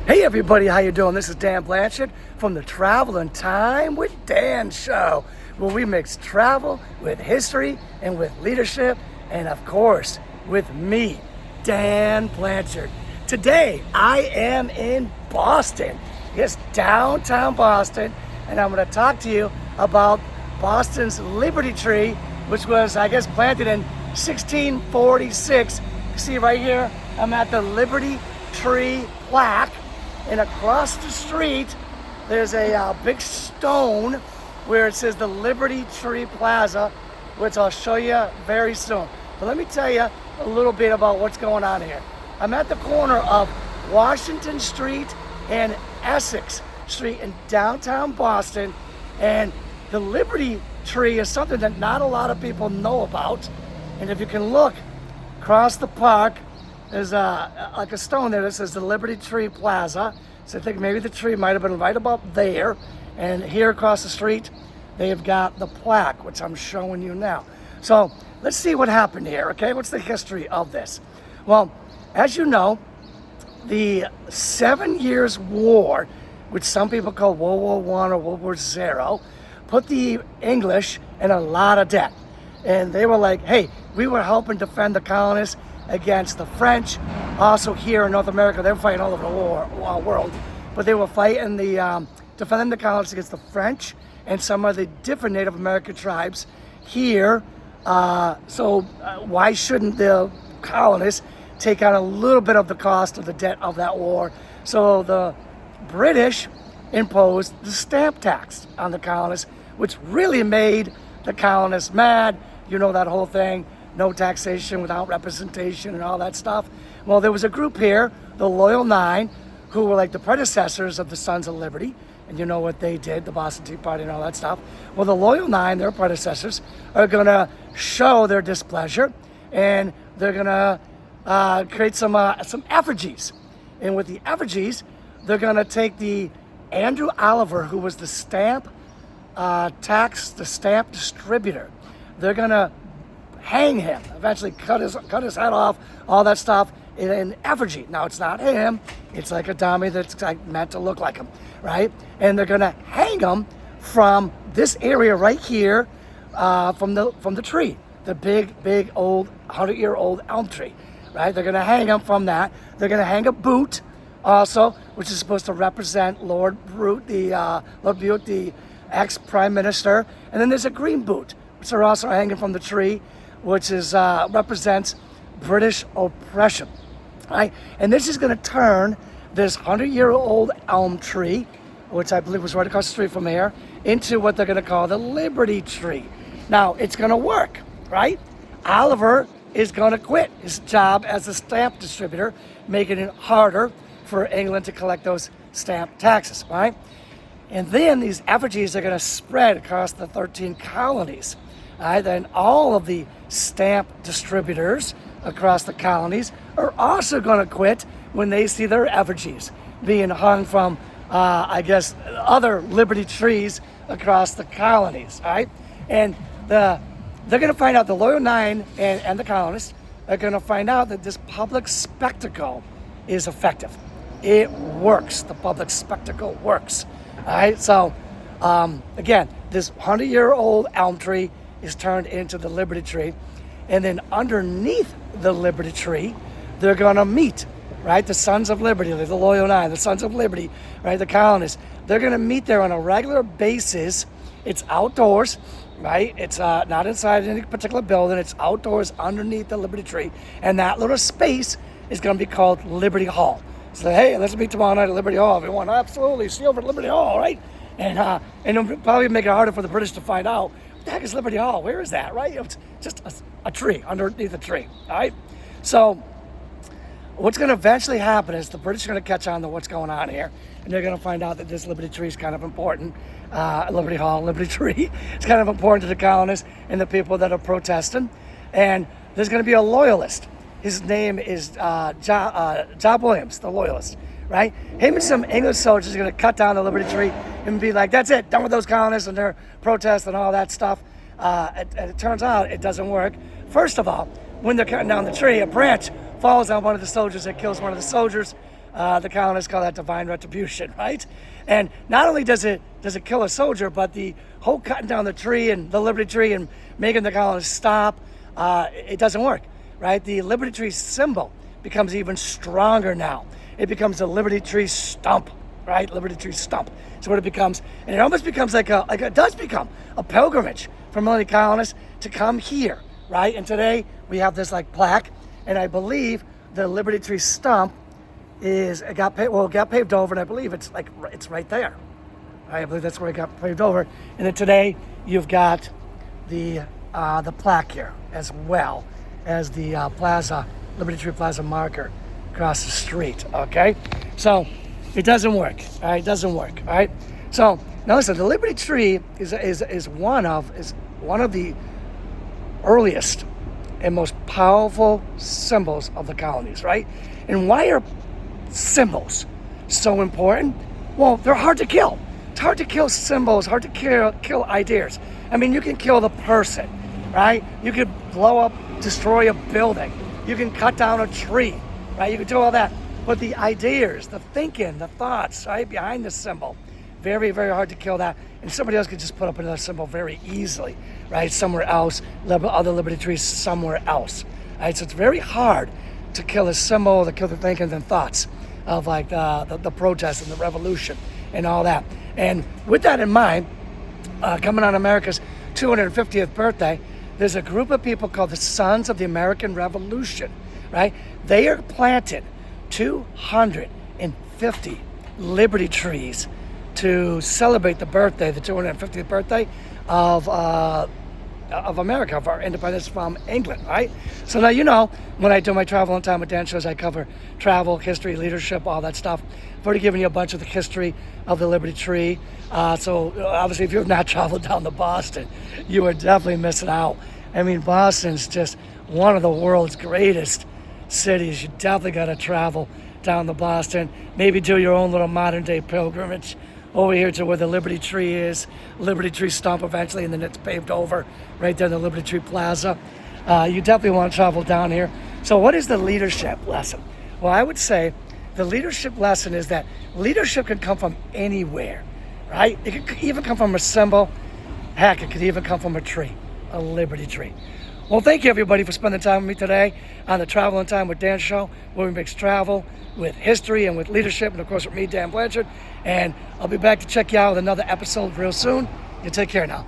Hey everybody, how you doing? This is Dan Blanchard from the Travel in Time with Dan show, where we mix travel with history and with leadership, and of course, with me, Dan Blanchard. Today, I am in Boston. Yes, downtown Boston, and I'm going to talk to you about Boston's Liberty Tree, which was, I guess, planted in 1646. You see right here, I'm at the Liberty Tree plaque. And across the street, there's a big stone where it says the Liberty Tree Plaza, which I'll show you very soon. But let me tell you a little bit about what's going on here. I'm at the corner of Washington Street and Essex Street in downtown Boston. And the Liberty Tree is something that not a lot of people know about. And if you can look across the park, there's like a stone there that says the Liberty Tree Plaza. So I think maybe the tree might have been right about there. And here across the street, they've got the plaque, which I'm showing you now. So let's see what happened here, okay? What's the history of this? Well, as you know, the 7 Years' War, which some people call World War I or World War Zero, put the English in a lot of debt. And they were like, hey, we were helping defend the colonies against the French. Also here in North America, they were fighting all over the world, but they were fighting defending the colonies against the French and some of the different Native American tribes here. So why shouldn't the colonists take on a little bit of the cost of the debt of that war? So the British imposed the stamp tax on the colonists, which really made the colonists mad. You know that whole thing. No taxation without representation and all that stuff. Well, there was a group here, the Loyal Nine, who were like the predecessors of the Sons of Liberty. And you know what they did, the Boston Tea Party and all that stuff. Well, the Loyal Nine, their predecessors, are going to show their displeasure, and they're going to create some effigies. And with the effigies, they're going to take the Andrew Oliver, who was the stamp distributor. They're going to hang him, eventually cut his head off, all that stuff in an effigy. Now it's not him, it's like a dummy that's like meant to look like him, right? And they're gonna hang him from this area right here, from the tree, the big old 100-year-old elm tree, right? They're gonna hang him from that. They're gonna hang a boot also, which is supposed to represent Lord Bute, the ex-prime minister. And then there's a green boot, which are also hanging from the tree, which is represents British oppression, right? And this is going to turn this 100-year-old elm tree, which I believe was right across the street from here, into what they're going to call the Liberty Tree. Now, it's going to work, right? Oliver is going to quit his job as a stamp distributor, making it harder for England to collect those stamp taxes, right? And then these effigies are going to spread across the 13 colonies. Then all of the stamp distributors across the colonies are also going to quit when they see their effigies being hung from, I guess, other Liberty trees across the colonies, right? And they're going to find out, the Loyal Nine and the colonists are going to find out that this public spectacle is effective. It works. The public spectacle works, all right? So, again, this 100-year-old elm tree is turned into the Liberty Tree. And then underneath the Liberty Tree, they're going to meet, right? The Sons of Liberty, the Loyal Nine, the Sons of Liberty, right? The colonists. They're going to meet there on a regular basis. It's outdoors, right? It's not inside any particular building. It's outdoors underneath the Liberty Tree. And that little space is going to be called Liberty Hall. So, hey, let's meet tomorrow night at Liberty Hall, everyone. Absolutely. See you over at Liberty Hall, right? And it'll probably make it harder for the British to find out. What the heck is Liberty Hall? Where is that, right? It's just a tree, underneath a tree, all right? So what's going to eventually happen is the British are going to catch on to what's going on here, and they're going to find out that this Liberty Tree is kind of important. Liberty Hall, Liberty Tree, it's kind of important to the colonists and the people that are protesting. And there's going to be a loyalist. His name is Job Williams, the loyalist, right? Him and some English soldiers are going to cut down the Liberty Tree and be like, that's it, done with those colonists and their protests and all that stuff. And it turns out it doesn't work. First of all, when they're cutting down the tree, a branch falls on one of the soldiers and kills one of the soldiers. The colonists call that divine retribution, right? And not only does it kill a soldier, but the whole cutting down the tree and the Liberty Tree and making the colonists stop, it doesn't work, right? The Liberty Tree symbol becomes even stronger now. It becomes a Liberty Tree stump, right? Liberty Tree stump. So what it becomes, and it almost becomes like it does become a pilgrimage for many colonists to come here, right? And today we have this like plaque, and I believe the Liberty Tree stump got paved over, and I believe it's right there. I believe that's where it got paved over. And then today you've got the plaque here, as well as the plaza, Liberty Tree Plaza marker across the street. Okay, so it doesn't work. All right, it doesn't work. All right. So now listen, the Liberty Tree is one of the earliest and most powerful symbols of the colonies, right? And why are symbols so important? Well, they're hard to kill. It's hard to kill symbols, hard to kill ideas. I mean, you can kill the person, right? You could blow up, destroy a building. You can cut down a tree, right? You can do all that. But the ideas, the thinking, the thoughts, right, behind the symbol, very, very hard to kill that. And somebody else could just put up another symbol very easily, right? Somewhere else, other Liberty Trees somewhere else, right? So it's very hard to kill a symbol, to kill the thinking and thoughts of like the protest and the revolution and all that. And with that in mind, coming on America's 250th birthday, there's a group of people called the Sons of the American Revolution, right? They are planted 250 Liberty Trees to celebrate the birthday, the 250th birthday of America, of our independence from England, right? So now, you know, when I do my Travel in Time with Dan shows, I cover travel, history, leadership, all that stuff. I've already given you a bunch of the history of the Liberty Tree. So obviously, if you have not traveled down to Boston, you are definitely missing out. I mean, Boston's just one of the world's greatest cities. You definitely got to travel down to Boston. Maybe do your own little modern day pilgrimage over here to where the Liberty Tree is, Liberty Tree stump eventually, and then it's paved over right there in the Liberty Tree Plaza. You definitely want to travel down here. So what is the leadership lesson? Well, I would say the leadership lesson is that leadership can come from anywhere, right? It could even come from a symbol. Heck, it could even come from a tree, a Liberty Tree. Well, thank you, everybody, for spending time with me today on the Travel in Time with Dan show, where we mix travel with history and with leadership, and of course with me, Dan Blanchard. And I'll be back to check you out with another episode real soon. You take care now.